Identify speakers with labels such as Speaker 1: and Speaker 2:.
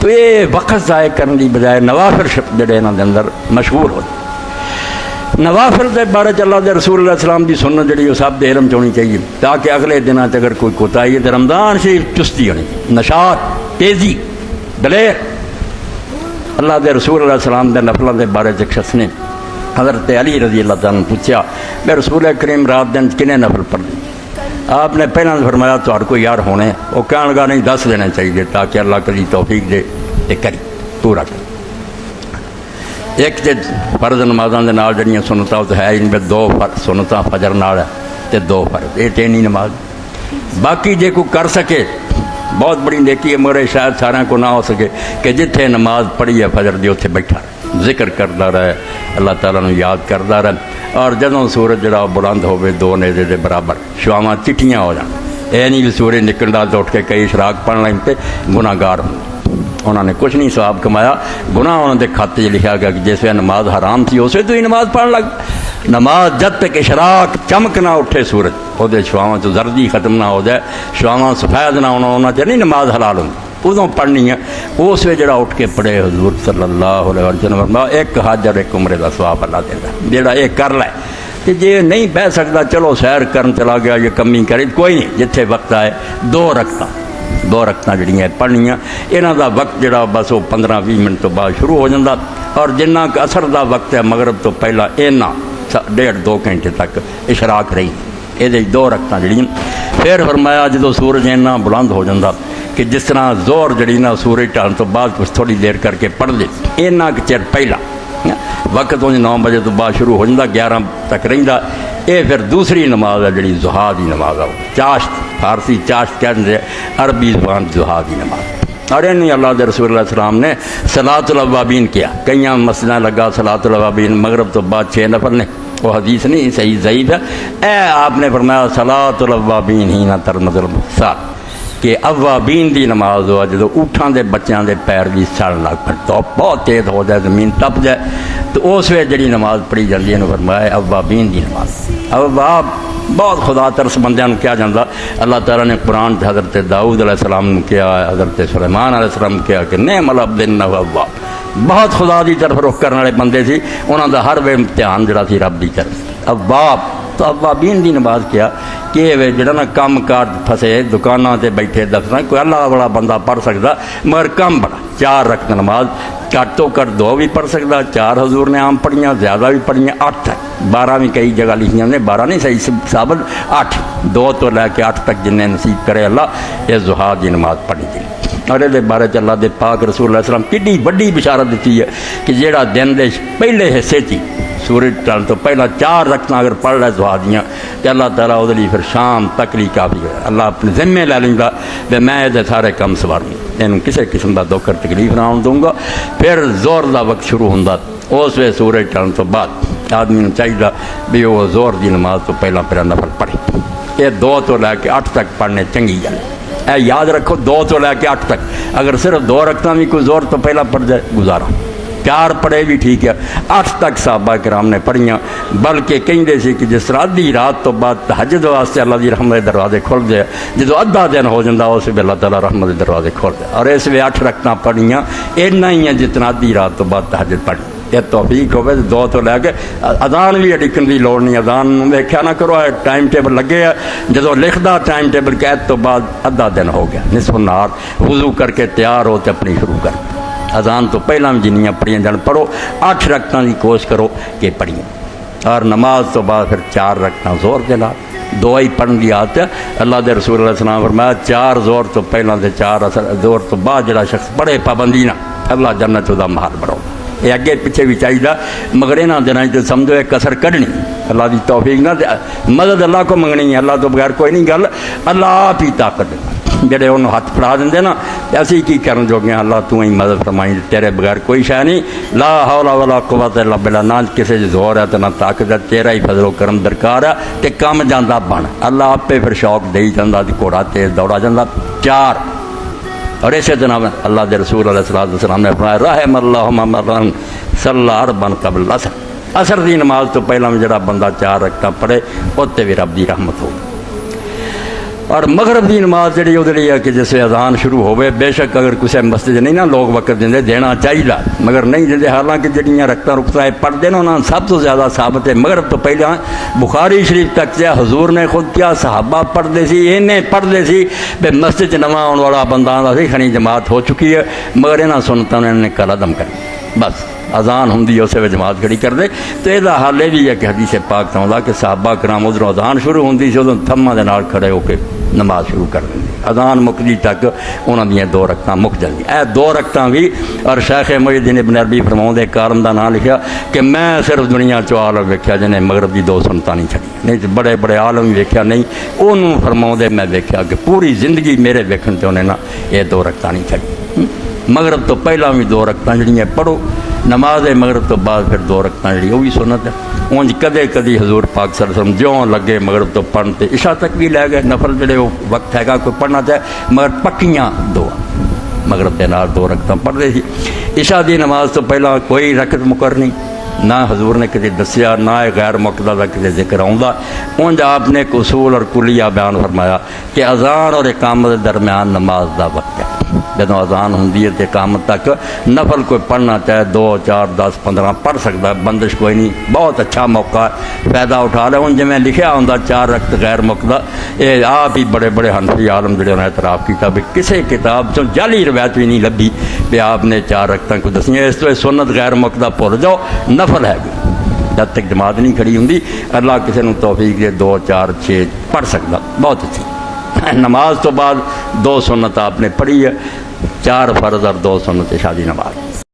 Speaker 1: تو یہ وقت ضائع کرنے کی بجائے نوافل جڑے انہوں کے اندر مشہور ہو نوافل کے بارے اللہ دے رسول اللہ السلام کی سنت جڑی وہ سب علم چ ہونی چاہیے تاکہ اگلے دنوں اگر کوئی کوتاہی ہے تو رمضان شریف چستی ہونی نشاط تیزی دلیر اللہ دے رسول اللہ السلام کے نفلوں کے بارے ایک شخص نے حضرت علی رضی اللہ تعالیٰ نے پوچھا میں رسول کریم رات دن کنے نفل پڑھ لی آپ نے پہلے فرمایا تھوڑے کو یار ہونے وہ کہنے لگا نہیں 10 دینا چاہیے تاکہ اللہ کلی توفیق دے تے کری پورا کر ایک تے فرض نمازاں دے نال جڑیاں سنتاں تو ہے ان میں 2 سنتاں فجر نال ہے تے 2 فرض یہ 3 ہی نماز باقی جے کو کر سکے بہت بڑی نیکی ہے مگر شاید سارے کو نہ ہو سکے کہ جتھے نماز پڑھی ہے فجر دی اتنے بیٹھا رہے ذکر کرتا رہے اللہ تعالیٰ نے یاد کرتا رہے اور جدوں سورج جڑا بلند ہوئے 2 نیزے دے برابر شواواں چٹیاں ہو جان یہ نہیں بھی سورج نکلدا تو اٹھ کے کئی اشراق پڑھ لیں تے گناہ گار ہوں انہوں نے کچھ نہیں ثواب کمایا گناہ انہوں نے کھاتے لکھا گیا کہ جس وقت نماز حرام تھی اسے تو ہی نماز پڑھن لگ نماز جب تک اشراق چمک نہ اٹھے سورج وہ شواواں تو زردی ختم نہ ہو جائے شواواں سفید نہ ہونا چاہیے نہیں نماز حلال ہوں ادوں پڑھنی ہے اس وقت جڑا اٹھ کے پڑھے حضور صلی اللہ علیہ وسلم ایک حج اور ایک عمرے کا ثواب اللہ دیتا جڑا یہ کر لے کہ جی نہیں بہ سکتا چلو سیر کرن چلا گیا یہ کمی کرے کوئی نہیں جتھے وقت آئے 2 رکعتاں جڑیاں پڑھنیاں انہاں دا وقت جڑا بس وہ 15-20 منٹ تو بعد شروع ہو جاتا اور جنہ اثر دا وقت ہے مغرب تو پہلا اینا 1.5-2 گھنٹے تک اشراق رہی یہ 2 رکعتاں جڑیاں پھر فرمایا جدو سورج اینا بلند ہو جاتا کہ جس طرح زور جڑی نا سورج ٹھان تو بعد کچھ تھوڑی دیر کر کے پڑھ لے اینا کہ چر پہلا وقت 9 بجے تو بعد شروع ہو جاتا 11 تک رہتا یہ پھر دوسری نماز ہے جڑی ضحیٰ دی نماز ہے چاشت فارسی چاشت کہتے ہیں عربی زبان ضحیٰ دی نماز اور نہیں اللہ دے رسول اللہ السلام نے صلاۃ الاوابین کیا کئی مسجدیں لگا صلاۃ الاوابین مغرب تو بعد 6 نفل نے وہ حدیث نہیں صحیح ضعیف ہے اے آپ نے فرمایا صلاۃ الاوابین ہی نہ ترمد المسات کہ اوابین دی نماز ہوا جدو اٹھاں دے بچیاں دے پیر بھی سڑ لگ پڑ تو بہت تیز ہو جائے زمین تپ جائے تو اس وقت جڑی نماز پڑھی جاتی ہے فرمایا اوابین دی نماز اواب بہت خدا ترس بندیاں نو کیا جاندہ اللہ تعالیٰ نے قرآن حضرت داؤد علیہ السلام نے کیا حضرت سلیمان علیہ السلام نے کیا کہ نعم العبد انہ اواب بہت خدا دی طرف رخ کرنے والے بندے سی انہاں دا ہر وے امتحان جڑا سی رب دی طرف اواب تو اوابین دی نماز کیا کہ وہ جڑا نا کام کار پھسے دکانوں تے بیٹھے دفتر کوئی اللہ والا بندہ پڑھ سکتا مگر کم بڑا 4 رکعت نماز گھٹ تو گھٹ 2 بھی پڑھ سکتا 4 حضور نے عام پڑھیاں زیادہ بھی پڑھیاں 8 تک 12 بھی کئی جگہ لکھیاں نے 12 نہیں صحیح ثابت 8 2 تو لے کے 8 تک جنہیں نصیب کرے اللہ یہ ضحیٰ دی نماز پڑھی تھی اور یہ بارے چ اللہ دے پاک رسول اللہ علیہ وسلم کڈی بڑی بشارت دیتی ہے کہ جیڑا دن دے پہلے حصے تھی سورج ٹل تو پہلا 4 رکعتاں اگر پڑھ لے ضحیٰ دیاں تو اللہ تعالیٰ وہ پھر شام تک لی کافی ہے اللہ اپنے ذمے لے لیں گا کہ میں یہ سارے کم سواروں انہوں کسی قسم کا دکھ تکلیف نہ دوں گا پھر زور دا وقت شروع ہوتا اس وقت سورج ٹلن تو بعد آدمی چاہیے بھی وہ زور دی نماز تو پہلا پھر نفل پڑھے یہ 2 تو لے کے 8 تک پڑھنے چنگی گل اے یاد رکھو 2 تو لے کے 8 تک اگر صرف 2 رکعتاں بھی کوئی زور تو پہلا پڑھ جائے گزارا 4 پڑھے بھی ٹھیک ہے 8 تک صحابہ کرام نے پڑھیاں بلکہ کہیں سی کہ جس طرح ادھی رات تو بعد تہجد واسطے اللہ دی رحمت دے دروازے کھول دے جدو ادھا دن ہو جاتا اس وقت اللہ تعالیٰ رحمت دے دروازے کھول دے اور اس وقت 8 رکعتاں پڑھیاں اتنا ہی ہے جتنا ادھی رات تو بعد تہجد پڑھی یہ توفیق ہوئے 2 تو لے کے اذان بھی اڈکن کی لوڑ نہیں اذان دیکھا نہ کرو ٹائم ٹیبل لگے ہے جدو لکھدا ٹائم ٹیبل قید تو بعد ادھا دن ہو گیا نصف النہار وضو کر کے تیار ہو تو اپنی شروع کر اذان تو پہلا بھی جنیاں پڑھیاں جان پڑھو 8 رکعتاں کی کوشش کرو کہ پڑھیں اور نماز تو بعد پھر 4 رکعتاں زور دے لا 2 ہی پڑھن کی عادت ہے اللہ دے رسول اللہ علیہ وسلم فرمایا 4 زور تو پہلا تے 4 زور تو بعد جڑا شخص پڑھے پابندی نہ اللہ جنت دا مہار بڑھو یہ اگے پیچھے بھی چاہیے مگر یہاں دنوں تو سمجھو ایک کسر کھڑنی اللہ کی توفیق نہ مدد اللہ کو منگنی ہے اللہ تو بغیر کوئی نہیں گل اللہ آپ ہی طاقت دینا جڑے انہوں ہاتھ پھڑا دیں نا اسی کی کرن جو گے اللہ تو ہی مدد فرمائی تیرے بغیر کوئی شے نہیں لا حول ولا قوت الا باللہ نہ کسی زور ہے تو نہ طاقت ہے تیرا ہی فضل و کرم درکار ہے تے کم جانا بن اللہ آپ پہ پھر شوق دے جانا گھوڑا تیز دوڑا جانا 4 اور اسی طرح اللہ دے رسول علیہ السلام نے فرمایا رحم اللہ مرن صلی اربعا قبل العصر عصر دی نماز تو پہلا جڑا بندہ 4 رکعتاں پڑھے اتنے بھی رب دی رحمت ہو اور مغرب کی نماز جڑی وہ ہے کہ جیسے اذان شروع ہوئے بے شک اگر کسی مسجد نہیں نا لوگ وقت دیں دینا چاہیے مگر نہیں دیں، حالانکہ جڑیاں رکھتا رکتا پڑھتے ہیں انہوں نے سب تو زیادہ ثابت ہے مغرب تو پہلے بخاری شریف تک کیا حضور نے خود کیا صحابہ پڑھتے سی اینے پڑھتے سی بے مسجد نواں آنے والا بندہ آتا سی کھنی جماعت ہو چکی ہے مگر یہاں سنتوں نے انہوں نے کل عدم کر بس اذان ہوں اسے وقت جماعت کھڑی کر دے تو یہ حال یہ بھی ہے کہ حدیث پاک تو آتا کہ صحابہ کرام ادھر اذان شروع ہوتی سی ادھر تھماں دے نال کھڑے ہو کے نماز شروع کر دیں اذان مکدی تک انہوں دیا 2 رکعتاں مک جاندی اے 2 رکعتاں بھی اور شیخ محی الدین ابن عربی فرماؤں دے کارم دا نام لکھا کہ میں صرف دنیا چو عالم ویکھیا جنہیں مغرب دی 2 سنتاں نہیں چھڑی نہیں تو بڑے بڑے عالم ویکھیا نہیں انہوں فرماؤں دے میں ویکھیا کہ پوری زندگی میرے ویکھن تے انہیں نا یہ 2 رکعتاں نہیں چھڑی مغرب تو پہلا بھی 2 رکعتاں جڑیاں پڑھو نماز مغرب تو بعد پھر 2 رکعتاں جڑی وہ بھی سنت ہے اونج کدے کدی حضور پاک صلی اللہ علیہ وسلم جوں لگے مغرب تو پڑھتے عشاء تک بھی لے گئے نفل جڑے وہ وقت ہے گا کوئی پڑھنا چاہے مگر پکیاں 2 مغرب کے نال 2 رکعتاں پڑھتے تھی عشاء دی نماز تو پہلا کوئی رکعت مقرر نہیں نہ حضور نے کسی دسیا نہ غیر مقدہ کا کسی ذکر آؤں اونج آپ نے ایک اصول اور کلیہ بیان فرمایا کہ اذان اور اقامت کے درمیان نماز دا وقت ہے جدوں اذان ہوندی ہے تے اقامت تک نفل کوئی پڑھنا چاہے 2 4 10 15 پڑھ سکتا ہے بندش کوئی نہیں بہت اچھا موقع ہے فائدہ اٹھا لے ہوں جی لکھیا ہوں 4 رکعت غیر مقدہ یہ آپ ہی بڑے بڑے حنفی عالم جڑے انہیں اعتراف کیا بھی کسی کتاب چوں جعلی روایت بھی نہیں لبھی کہ آپ نے 4 رکعتاں کو دسیاں اس تو سنت غیر مقدہ بھول جاؤ نفل ہے گی جب تک جماعت نہیں کھڑی ہوں اللہ کسی نے توفیق دے 2 4 6 پڑھ سکتا بہت اچھی نماز تو بعد 2 سنت آپ نے پڑھی ہے 4 فرض اور 2 سنت شادی نماز